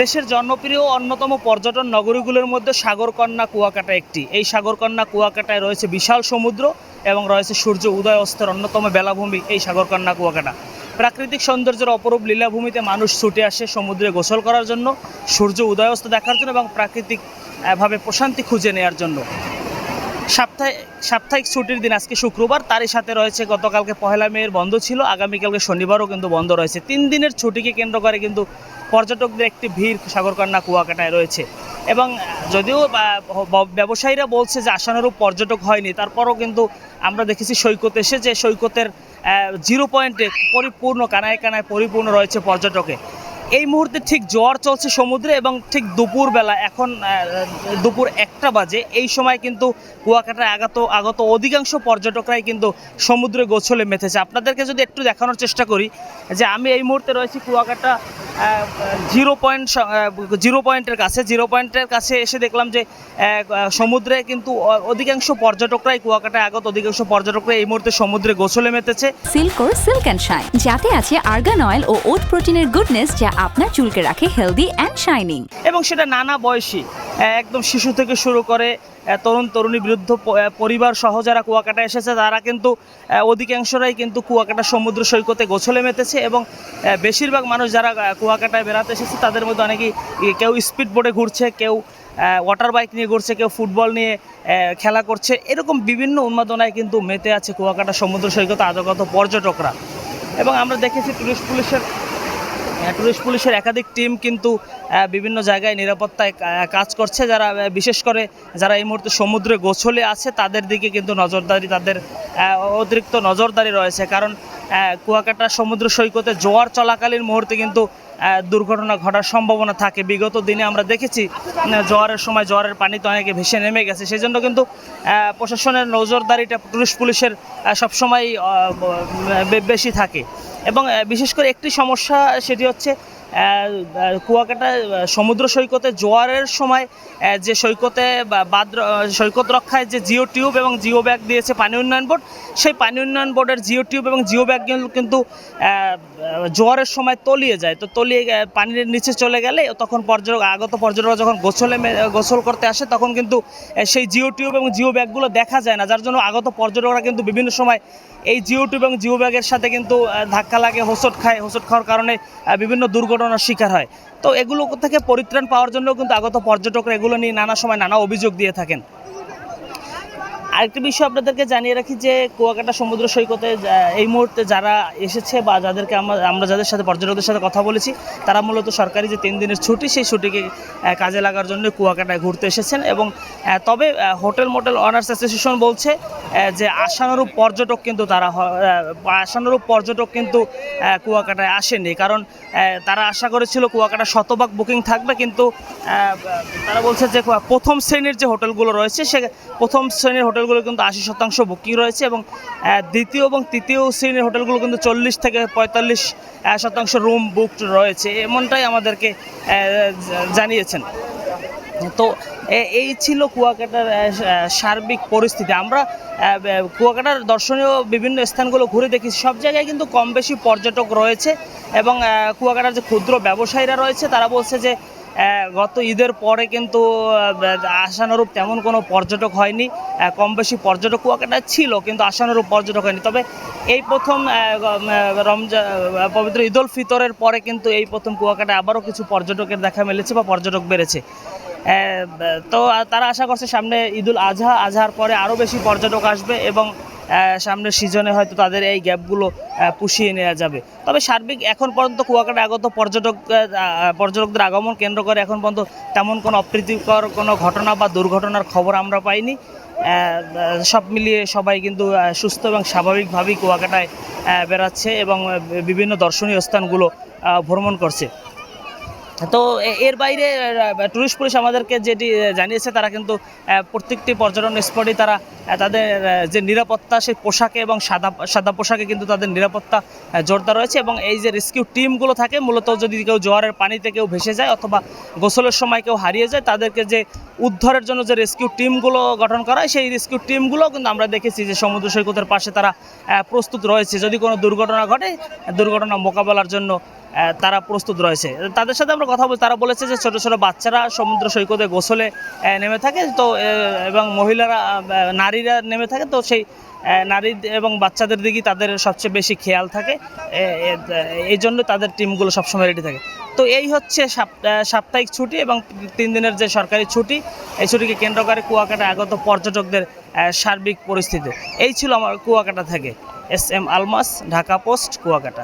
দেশের জনপ্রিয় অন্যতম পর্যটন নগরীগুলোর মধ্যে সাগরকন্যা কুয়াকাটা একটি। এই সাগরকন্যা কুয়াকাটায় রয়েছে বিশাল সমুদ্র এবং রয়েছে সূর্য উদয় অস্তের অন্যতম বেলাভূমি এই সাগরকন্যা কুয়াকাটা। প্রাকৃতিক সৌন্দর্যের অপরূপ লীলাভূমিতে মানুষ ছুটে আসে সমুদ্রে গোসল করার জন্য, সূর্য উদয় অস্ত দেখার জন্য এবং প্রাকৃতিক ভাবে প্রশান্তি খুঁজে নেওয়ার জন্য। সাপ্তাহিক ছুটির দিন আজকে শুক্রবার, তারই সাথে রয়েছে গতকালকে পহেলা মেয়ের বন্ধ ছিল, আগামীকালকে শনিবারও কিন্তু বন্ধ রয়েছে। 3 দিনের ছুটিকে কেন্দ্র করে কিন্তু পর্যটকদের একটি ভিড় সাগরকন্যা কুয়াকাটায় রয়েছে। এবং যদিও ব্যবসায়ীরা বলছে যে আশানুরূপ পর্যটক হয়নি, তারপরও কিন্তু আমরা দেখেছি সৈকতে এসে যে সৈকতের 0 পয়েন্টে পরিপূর্ণ কানায় কানায় পরিপূর্ণ রয়েছে পর্যটকে। এই মুহূর্তে ঠিক জোয়ার চলছে সমুদ্রে এবং ঠিক দুপুরবেলা, এখন দুপুর 1টা বাজে, এই সময় কিন্তু কুয়াকাটায় আগত অধিকাংশ পর্যটকরাই কিন্তু সমুদ্রে গোসলে মেতেছে। আপনাদেরকে যদি একটু দেখানোর চেষ্টা করি যে আমি এই মুহূর্তে রয়েছি কুয়াকাটা 0 পয়েন্টের কাছে এসে দেখলাম যে সমুদ্রে কিন্তু অধিকাংশ পর্যটকরাই কুয়াকাটায় অধিকাংশ পর্যটকরা এই মুহূর্তে সমুদ্রে গোসলে মেতেছে। সিল্কোর সিল্ক অ্যান্ড শাইন, যাতে আছে আর্গান অয়েল ও ওট প্রোটিনের গুডনেস, যা আপনার চুলকে রাখে হেলদি অ্যান্ড শাইনিং। এবং সেটা নানা বয়সী, একদম শিশু থেকে শুরু করে তরুণ তরুণী, বৃদ্ধ পরিবার সহ যারা কুয়াকাটা এসেছে তারা কিন্তু অধিকাংশরাই কিন্তু কুয়াকাটা সমুদ্র সৈকতে গোসলে মেতেছে। এবং বেশিরভাগ মানুষ যারা কুয়াকাটায় বেড়াতে এসেছে তাদের মধ্যে অনেকেই, কেউ স্পিড বোটে ঘুরছে, কেউ ওয়াটার বাইক নিয়ে ঘুরছে, কেউ ফুটবল নিয়ে খেলা করছে। এরকম বিভিন্ন উন্মাদনায় কিন্তু মেতে আছে কুয়াকাটা সমুদ্র সৈকতে আগত পর্যটকরা। এবং আমরা দেখেছি টুরিস্ট পুলিশের একাধিক টিম কিন্তু বিভিন্ন জায়গায় নিরাপত্তায় কাজ করছে। যারা বিশেষ করে যারা এই মুহূর্তে সমুদ্রে গোসলে আছে তাদের দিকে কিন্তু তাদের অতিরিক্ত নজরদারি রয়েছে। কারণ কুয়াকাটা সমুদ্র সৈকতে জোয়ার চলাকালীন মুহূর্তে কিন্তু দুর্ঘটনা ঘটার সম্ভাবনা থাকে। বিগত দিনে আমরা দেখেছি জোয়ারের সময় জোয়ারের পানিতে অনেকে ভেসে নেমে গেছে। সেই জন্য কিন্তু প্রশাসনের নজরদারিটা টুরিস্ট পুলিশের সবসময় বেশি থাকে। এবং বিশেষ করে একটি সমস্যা, সেটি হচ্ছে কুয়াকাটা সমুদ্র সৈকতে জোয়ারের সময় যে সৈকত রক্ষায় যে জিও টিউব এবং জিও ব্যাগ দিয়েছে পানি উন্নয়ন বোর্ড, সেই পানি উন্নয়ন বোর্ডের জিও টিউব এবং জিও ব্যাগগুলো কিন্তু জোয়ারের সময় তলিয়ে যায়। তো তলিয়ে পানির নিচে চলে গেলে তখন আগত পর্যটকরা যখন গোসল করতে আসে তখন কিন্তু সেই জিও টিউব এবং জিও ব্যাগগুলো দেখা যায় না, যার জন্য আগত পর্যটকরা কিন্তু বিভিন্ন সময় এই জিও টিউব এবং জিও ব্যাগের সাথে কিন্তু ধাক্কা লাগে, হোঁচট খাওয়ার কারণে বিভিন্ন দুর্ঘটনার শিকার হয়। তো এগুলো থেকে পরিত্রাণ পাওয়ার জন্য কিন্তু আগত পর্যটকরা এগুলো নিয়ে নানা সময় নানা অভিযোগ দিয়ে থাকেন। আরেকটি বিষয় আপনাদেরকে জানিয়ে রাখি যে কুয়াকাটা সমুদ্র সৈকতে এই মুহূর্তে যারা এসেছে বা যাদেরকে আমরা যাদের সাথে পর্যটকদের সাথে কথা বলেছি, তারা মূলত সরকারি যে 3 দিনের ছুটি, সেই ছুটিকে কাজে লাগার জন্য কুয়াকাটায় ঘুরতে এসেছেন। এবং তবে হোটেল মোটেল অনার্স অ্যাসোসিয়েশন বলছে যে আশানুরূপ পর্যটক কিন্তু কুয়াকাটায় আসেনি। কারণ তারা আশা করেছিল কুয়াকাটা শতভাগ বুকিং থাকবে, কিন্তু তারা বলছে যে প্রথম শ্রেণীর যে হোটেলগুলো রয়েছে, সে প্রথম শ্রেণীর হোটেলগুলো কিন্তু 80% বুকিং রয়েছে এবং দ্বিতীয় এবং তৃতীয় শ্রেণীর হোটেলগুলো কিন্তু 40 থেকে 45% রুম বুকড রয়েছে, এমনটাই আমাদেরকে জানিয়েছেন। তো এই ছিল কুয়াকাটার সার্বিক পরিস্থিতি। আমরা কুয়াকাটার দর্শনীয় বিভিন্ন স্থানগুলো ঘুরে দেখি, সব জায়গায় কিন্তু কম বেশি পর্যটক রয়েছে। এবং কুয়াকাটার যে ক্ষুদ্র ব্যবসায়ীরা রয়েছে তারা বলছে যে গত ঈদের পরে কিন্তু আশানুরূপ তেমন কোনো পর্যটক হয়নি। কম বেশি পর্যটক কুয়াকাটায় ছিল, কিন্তু আশানুরূপ পর্যটক হয়নি। তবে এই প্রথম পবিত্র ঈদ উল ফিতরের পরে কিন্তু এই প্রথম কুয়াকাটায় আবারও কিছু পর্যটকের দেখা মিলেছে বা পর্যটক বেড়েছে। তো তারা আশা করছে সামনে ঈদুল আজহার পরে আরও বেশি পর্যটক আসবে এবং সামনের সিজনে হয়তো তাদের এই গ্যাপগুলো পুষিয়ে নেওয়া যাবে। তবে সার্বিক এখন পর্যন্ত কুয়াকাটা আগত পর্যটকদের আগমন কেন্দ্র করে এখন পর্যন্ত তেমন কোনো অপ্রীতিকর কোনো ঘটনা বা দুর্ঘটনার খবর আমরা পাইনি। সব মিলিয়ে সবাই কিন্তু সুস্থ এবং স্বাভাবিকভাবেই কুয়াকাটায় বেড়াচ্ছে এবং বিভিন্ন দর্শনীয় স্থানগুলো ভ্রমণ করছে। তো এর বাইরে টুরিস্ট পুলিশ আমাদেরকে যেটি জানিয়েছে, তারা কিন্তু প্রত্যেকটি পর্যটন স্পটে তারা তাদের যে নিরাপত্তা, সেই পোশাকে এবং সাদা পোশাকে কিন্তু তাদের নিরাপত্তা জোরদার রয়েছে। এবং এই যে রেস্কিউ টিমগুলো থাকে, মূলত যদি কেউ জোয়ারের পানিতে কেউ ভেসে যায় অথবা গোসলের সময় কেউ হারিয়ে যায়, তাদেরকে যে উদ্ধারের জন্য যে রেস্কিউ টিমগুলো গঠন করা হয়, সেই রেস্কিউ টিমগুলো কিন্তু আমরা দেখেছি যে সমুদ্র সৈকতের পাশে তারা প্রস্তুত রয়েছে। যদি কোনো দুর্ঘটনা ঘটে, দুর্ঘটনা মোকাবেলার জন্য তারা প্রস্তুত রয়েছে। তাদের সাথে আমরা কথা বলি, তারা বলেছে যে ছোটো ছোটো বাচ্চারা সমুদ্র সৈকতে গোসলে নেমে থাকে, তো এবং মহিলারা নারীরা নেমে থাকে, তো সেই নারী এবং বাচ্চাদের দিকেই তাদের সবচেয়ে বেশি খেয়াল থাকে, এই জন্য তাদের টিমগুলো সবসময় রেডি থাকে। তো এই হচ্ছে সাপ্তাহিক ছুটি এবং 3 দিনের যে সরকারি ছুটি, এই ছুটিকে কেন্দ্র করে কুয়াকাটা আগত পর্যটকদের সার্বিক পরিস্থিতি। এই ছিল আমার কুয়াকাটা থেকে। S M Almas, Dhaka Post, Kuakata.